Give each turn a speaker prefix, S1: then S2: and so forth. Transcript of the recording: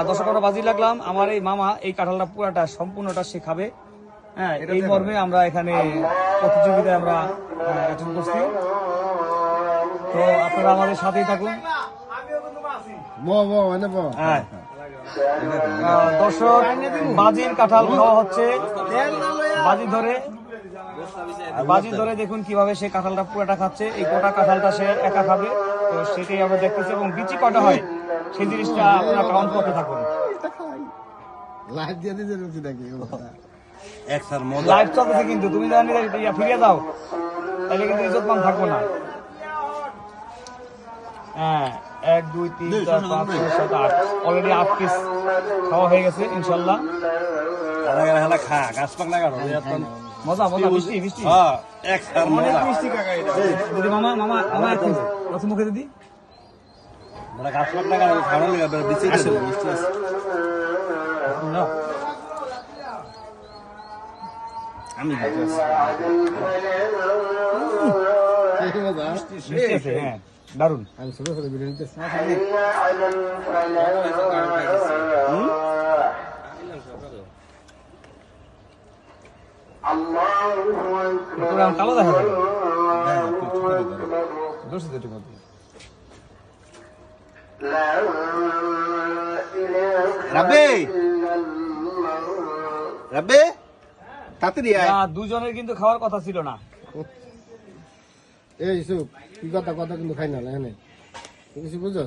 S1: দর্শক আমরা বাজি লাগলাম। আমার এই মামা এই কাঁঠালটা পুরাটা সম্পূর্ণটা সে খাবে। হ্যাঁ, এই মর্মে আমরা এখানে প্রতিযোগিতায় আমরা অ্যাটেন্ড করছি। তো আপনারা আমাদের সাথেই থাকুন। হ্যাঁ, দর্শক বাজির কাঁঠাল খাওয়া হচ্ছে। বাজি ধরে দেখুন কিভাবে সে কাঁঠালটা পুরোটা খাচ্ছে। এই গোটা কাঁঠালটা সে একা খাবে। তো সেটাই আমরা দেখতেছি এবং বিচি কটা হয় সেই জিনিসটা আপনারা কাউন্ট করতে থাকুন। লাইভ চলতেছে কিন্তু তুমি জানি ফিরিয়ে দাও, তাহলে কিন্তু ইজ্জতমান থাকবো না। হ্যাঁ, 1 2 3 4 5 6 7 8 অলরেডি 8 পিস খাওয়া হয়ে গেছে ইনশাল্লাহ। মজা মজা, মিষ্টি মিষ্টি, অনেক মিষ্টি কাকা। এটা দিদি মামা মামা মামা একটু মুখে দিদি আমি হ্যাঁ দারুন। আমি ছোট ছোট ভিডিও নিতেছি। কালো দেখা যাবে দুজনের কিন্তু খাওয়ার কথা ছিল না। এই কি কথা কথা কিন্তু খাই না, কিছু বুঝছ?